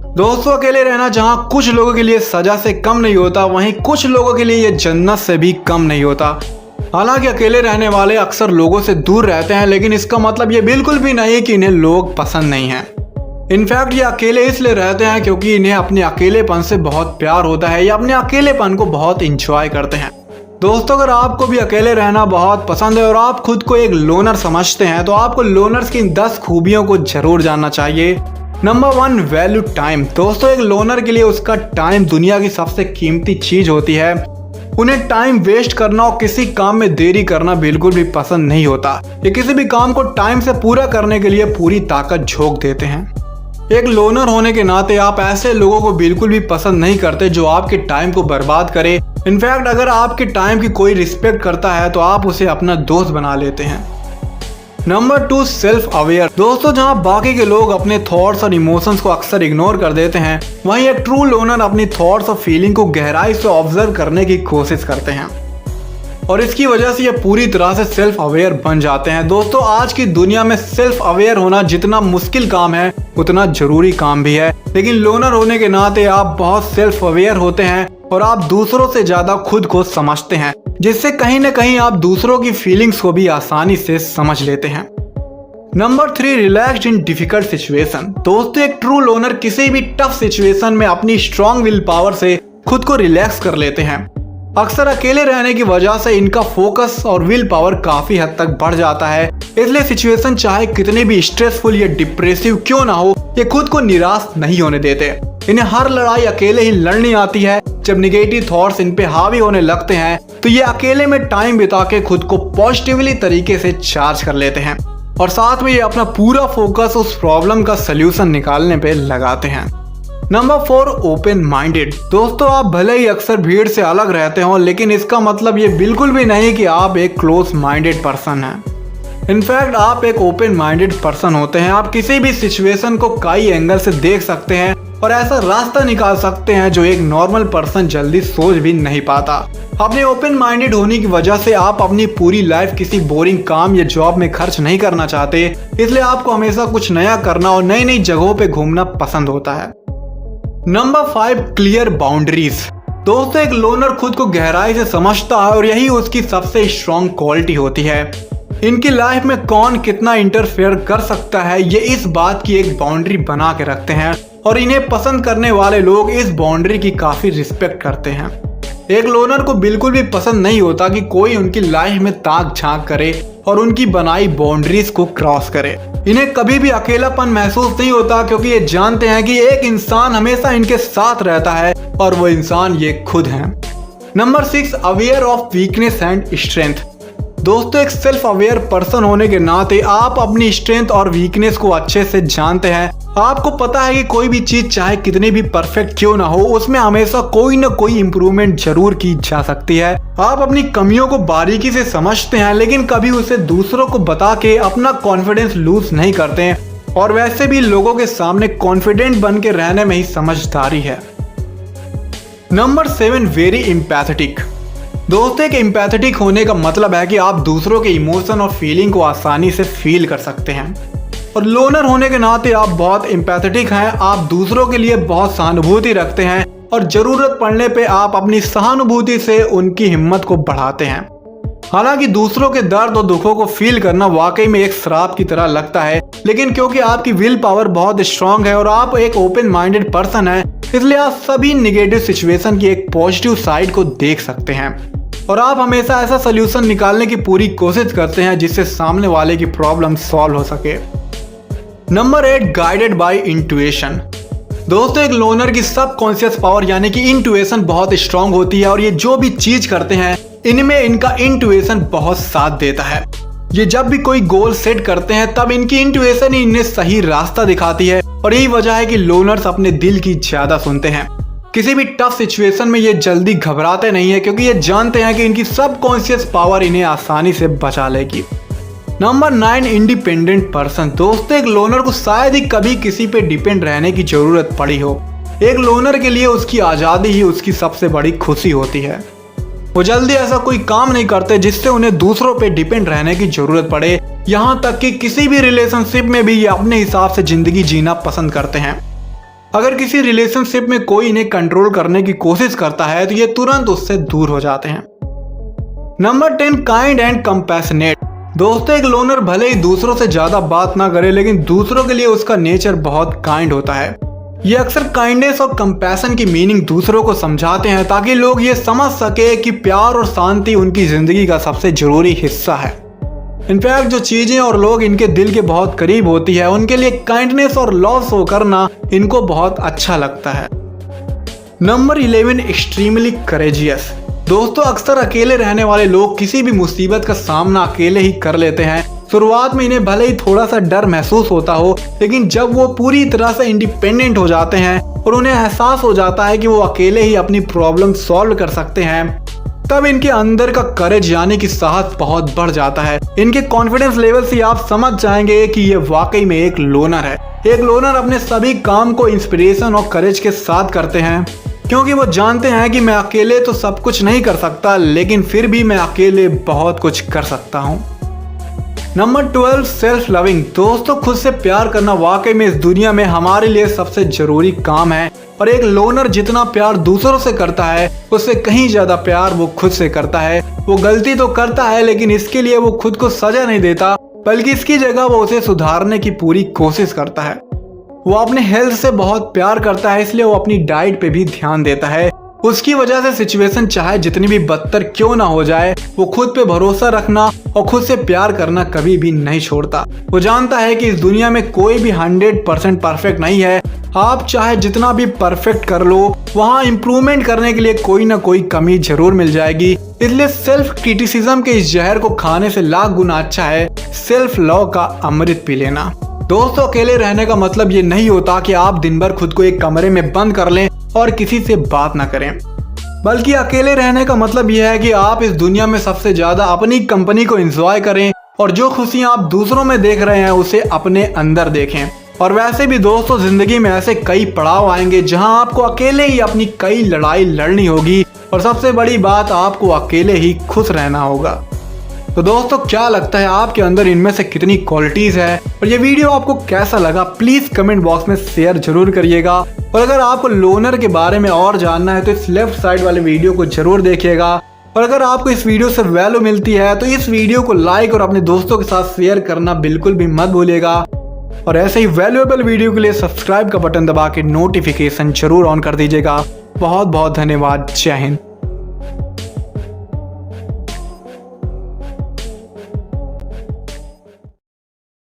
दोस्तों, अकेले रहना जहां कुछ लोगों के लिए सजा से कम नहीं होता, वहीं कुछ लोगों के लिए ये जन्नत से भी कम नहीं होता। हालांकि अकेले रहने वाले अक्सर लोगों से दूर रहते हैं, लेकिन इसका मतलब ये बिल्कुल भी नहीं कि इन्हें लोग पसंद नहीं हैं। इनफैक्ट ये अकेले इसलिए रहते हैं क्योंकि इन्हें अपने अकेलेपन से बहुत प्यार होता है या अपने अकेलेपन को बहुत इंजॉय करते हैं। दोस्तों, अगर आपको भी अकेले रहना बहुत पसंद है और आप खुद को एक लोनर समझते हैं, तो आपको लोनर्स की इन 10 खूबियों को जरूर जानना चाहिए। Number 1, value time. दोस्तों, एक लोनर के लिए उसका टाइम दुनिया की सबसे कीमती चीज होती है। उन्हें टाइम वेस्ट करना और किसी काम में देरी करना बिल्कुल भी पसंद नहीं होता। ये किसी भी काम को टाइम से पूरा करने के लिए पूरी ताकत झोंक देते हैं। एक लोनर होने के नाते आप ऐसे लोगों को बिल्कुल भी पसंद नहीं करते जो आपके टाइम को बर्बाद करे। इनफैक्ट अगर आपके टाइम की कोई रिस्पेक्ट करता है तो आप उसे अपना दोस्त बना लेते हैं। Number 2, self aware. दोस्तों, जहां बाकी के लोग अपने थॉट्स और इमोशंस को अक्सर इग्नोर कर देते हैं, वहीं एक ट्रू लोनर अपनी थॉट्स और फीलिंग को गहराई से ऑब्जर्व करने की कोशिश करते हैं और इसकी वजह से ये पूरी तरह से सेल्फ अवेयर बन जाते हैं। दोस्तों, आज की दुनिया में सेल्फ अवेयर होना जितना मुश्किल काम है उतना जरूरी काम भी है। लेकिन लोनर होने के नाते आप बहुत सेल्फ अवेयर होते हैं और आप दूसरों से ज्यादा खुद को समझते हैं, जिससे कहीं ना कहीं आप दूसरों की फीलिंग्स को भी आसानी से समझ लेते हैं। नंबर 3, रिलैक्स्ड इन डिफिकल्ट सिचुएशन। दोस्तों, एक ट्रू लोनर किसी भी टफ सिचुएशन में अपनी स्ट्रॉन्ग विल पावर से खुद को रिलैक्स कर लेते हैं। अक्सर अकेले रहने की वजह से इनका फोकस और विल पावर काफी हद तक बढ़ जाता है, इसलिए सिचुएशन चाहे कितनी भी स्ट्रेसफुल या डिप्रेसिव क्यों ना हो, ये खुद को निराश नहीं होने देते। इन्हें हर लड़ाई अकेले ही लड़नी आती है। जब निगेटिव थॉट्स इन पे हावी होने लगते हैं तो ये अकेले में टाइम बिता के खुद को पॉजिटिवली तरीके से चार्ज कर लेते हैं और साथ में ये अपना पूरा फोकस उस प्रॉब्लम का सल्यूशन निकालने पे लगाते हैं। Number 4, open minded. दोस्तों, आप भले ही अक्सर भीड़ से अलग रहते हो, लेकिन इसका मतलब ये बिल्कुल भी नहीं कि आप एक क्लोज माइंडेड पर्सन हैं। इनफैक्ट आप एक ओपन माइंडेड पर्सन होते हैं। आप किसी भी सिचुएशन को कई एंगल से देख सकते हैं और ऐसा रास्ता निकाल सकते हैं जो एक नॉर्मल पर्सन जल्दी सोच भी नहीं पाता। अपने ओपन माइंडेड होने की वजह से आप अपनी पूरी लाइफ किसी बोरिंग काम या जॉब में खर्च नहीं करना चाहते, इसलिए आपको हमेशा कुछ नया करना और नई नई जगहों पे घूमना पसंद होता है। Number 5, clear boundaries. दोस्तों, एक लोनर खुद को गहराई से समझता है और यही उसकी सबसे स्ट्रॉन्ग क्वालिटी होती है। इनकी लाइफ में कौन कितना इंटरफेयर कर सकता है, ये इस बात की एक बाउंड्री बना के रखते हैं और इन्हें पसंद करने वाले लोग इस बाउंड्री की काफी रिस्पेक्ट करते हैं। एक लोनर को बिल्कुल भी पसंद नहीं होता कि कोई उनकी लाइफ में ताक झांक करे और उनकी बनाई बाउंड्रीज को क्रॉस करे। इन्हें कभी भी अकेलापन महसूस नहीं होता क्योंकि ये जानते हैं कि एक इंसान हमेशा इनके साथ रहता है और वो इंसान ये खुद है। Number 6, aware of weakness and strength. दोस्तों, एक सेल्फ अवेयर पर्सन होने के नाते आप अपनी स्ट्रेंथ और वीकनेस को अच्छे से जानते हैं। आपको पता है कि कोई भी चीज चाहे कितनी भी परफेक्ट क्यों ना हो, उसमें हमेशा कोई ना कोई इंप्रूवमेंट जरूर की जा सकती है। आप अपनी कमियों को बारीकी से समझते हैं, लेकिन कभी उसे दूसरों को बता के अपना कॉन्फिडेंस लूज नहीं करते हैं और वैसे भी लोगों के सामने कॉन्फिडेंट बन के रहने में ही समझदारी है। Number 7, very empathetic. दोस्तों, एक एम्पैथेटिक होने का मतलब है कि आप दूसरों के इमोशन और फीलिंग को आसानी से फील कर सकते हैं और लोनर होने के नाते आप बहुत एम्पैथेटिक हैं। आप दूसरों के लिए बहुत सहानुभूति रखते हैं और जरूरत पड़ने पे आप अपनी सहानुभूति से उनकी हिम्मत को बढ़ाते हैं। हालांकि दूसरों के दर्द और दुखों को फील करना वाकई में एक श्राप की तरह लगता है, लेकिन क्योंकि आपकी विल पावर बहुत स्ट्रांग है और आप एक ओपन माइंडेड पर्सन हैं, इसलिए आप सभी निगेटिव सिचुएशन की एक पॉजिटिव साइड को देख सकते हैं और आप हमेशा ऐसा सोल्यूशन निकालने की पूरी कोशिश करते हैं जिससे सामने वाले की प्रॉब्लम सॉल्व हो सके। Number 8, guided by intuition. दोस्तों, एक लोनर की सबकॉन्शियस पावर यानी कि इंट्यूशन बहुत स्ट्रांग होती है और ये जो भी चीज करते हैं इनमें इनका इंट्यूशन बहुत साथ देता है। ये जब भी कोई गोल सेट करते हैं तब इनकी इंट्यूशन ही इन्हें सही रास्ता दिखाती है और यही वजह है कि लोनर्स अपने दिल की ज्यादा सुनते हैं। किसी भी टफ सिचुएशन में ये जल्दी घबराते नहीं है क्योंकि ये जानते हैं कि इनकी सबकॉन्शियस पावर इन्हें आसानी से बचा लेगी। Number 9, independent person. दोस्तों, एक लोनर को शायद ही कभी किसी पे डिपेंड रहने की जरूरत पड़ी हो। एक लोनर के लिए उसकी आजादी ही उसकी सबसे बड़ी खुशी होती है। वो जल्दी ऐसा कोई काम नहीं करते जिससे उन्हें दूसरों पे डिपेंड रहने की जरूरत पड़े। यहाँ तक कि किसी भी रिलेशनशिप में भी ये अपने हिसाब से जिंदगी जीना पसंद करते हैं। अगर किसी रिलेशनशिप में कोई इन्हें कंट्रोल करने की कोशिश करता है तो ये तुरंत उससे दूर हो जाते हैं। Number 10, kind and compassionate. दोस्तों, एक लोनर भले ही दूसरों से ज्यादा बात ना करे, लेकिन दूसरों के लिए उसका नेचर बहुत काइंड होता है। ये अक्सर काइंडनेस और कंपैशन की मीनिंग दूसरों को समझाते हैं ताकि लोग ये समझ सके कि प्यार और शांति उनकी जिंदगी का सबसे जरूरी हिस्सा है। इनफैक्ट जो चीजें और लोग इनके दिल के बहुत करीब होती है, उनके लिए काइंडनेस और लव शो करना इनको बहुत अच्छा लगता है। Number 11, extremely courageous. दोस्तों, अक्सर अकेले रहने वाले लोग किसी भी मुसीबत का सामना अकेले ही कर लेते हैं। शुरुआत में इन्हें भले ही थोड़ा सा डर महसूस होता हो, लेकिन जब वो पूरी तरह से इंडिपेंडेंट हो जाते हैं और उन्हें एहसास हो जाता है कि वो अकेले ही अपनी प्रॉब्लम सॉल्व कर सकते हैं, तब इनके अंदर का करेज यानी कि साहस बहुत बढ़ जाता है। इनके कॉन्फिडेंस लेवल से आप समझ जाएंगे कि ये वाकई में एक लोनर है। एक लोनर अपने सभी काम को इंस्पिरेशन और करेज के साथ करते हैं, क्योंकि वो जानते हैं कि मैं अकेले तो सब कुछ नहीं कर सकता, लेकिन फिर भी मैं अकेले बहुत कुछ कर सकता हूँ। Number 12, self loving. दोस्तों, खुद से प्यार करना वाकई में इस दुनिया में हमारे लिए सबसे जरूरी काम है। और एक लोनर जितना प्यार दूसरों से करता है, उससे कहीं ज्यादा प्यार वो खुद से करता है। वो गलती तो करता है, लेकिन इसके लिए वो खुद को सजा नहीं देता, बल्कि इसकी जगह वो उसे सुधारने की पूरी कोशिश करता है। वो अपने हेल्थ से बहुत प्यार करता है, इसलिए वो अपनी डाइट पे भी ध्यान देता है। उसकी वजह से सिचुएशन चाहे जितनी भी बदतर क्यों ना हो जाए, वो खुद पे भरोसा रखना और खुद से प्यार करना कभी भी नहीं छोड़ता। वो जानता है कि इस दुनिया में कोई भी 100% परफेक्ट नहीं है। आप चाहे जितना भी परफेक्ट कर लो, वहाँ इम्प्रूवमेंट करने के लिए कोई ना कोई कमी जरूर मिल जाएगी। इसलिए सेल्फ क्रिटिसिज्म के इस जहर को खाने से लाख गुना अच्छा है सेल्फ लव का अमृत पी लेना। दोस्तों, अकेले रहने का मतलब ये नहीं होता कि आप दिन भर खुद को एक कमरे में बंद कर लें और किसी से बात ना करें, बल्कि अकेले रहने का मतलब यह है कि आप इस दुनिया में सबसे ज्यादा अपनी कंपनी को एंजॉय करें और जो खुशियां आप दूसरों में देख रहे हैं उसे अपने अंदर देखें। और वैसे भी दोस्तों, जिंदगी में ऐसे कई पड़ाव आएंगे जहां आपको अकेले ही अपनी कई लड़ाई लड़नी होगी, और सबसे बड़ी बात, आपको अकेले ही खुश रहना होगा। तो दोस्तों, क्या लगता है आपके अंदर इनमें से कितनी क्वालिटीज है? और ये वीडियो आपको कैसा लगा प्लीज कमेंट बॉक्स में शेयर जरूर करिएगा। और अगर आपको लोनर के बारे में और जानना है तो इस लेफ्ट साइड वाले वीडियो को जरूर देखिएगा। और अगर आपको इस वीडियो से वैल्यू मिलती है तो इस वीडियो को लाइक और अपने दोस्तों के साथ शेयर करना बिल्कुल भी मत भूलिएगा। और ऐसे ही वैल्यूएबल वीडियो के लिए सब्सक्राइब का बटन दबा के नोटिफिकेशन जरूर ऑन कर दीजिएगा। बहुत बहुत धन्यवाद। जय हिंद।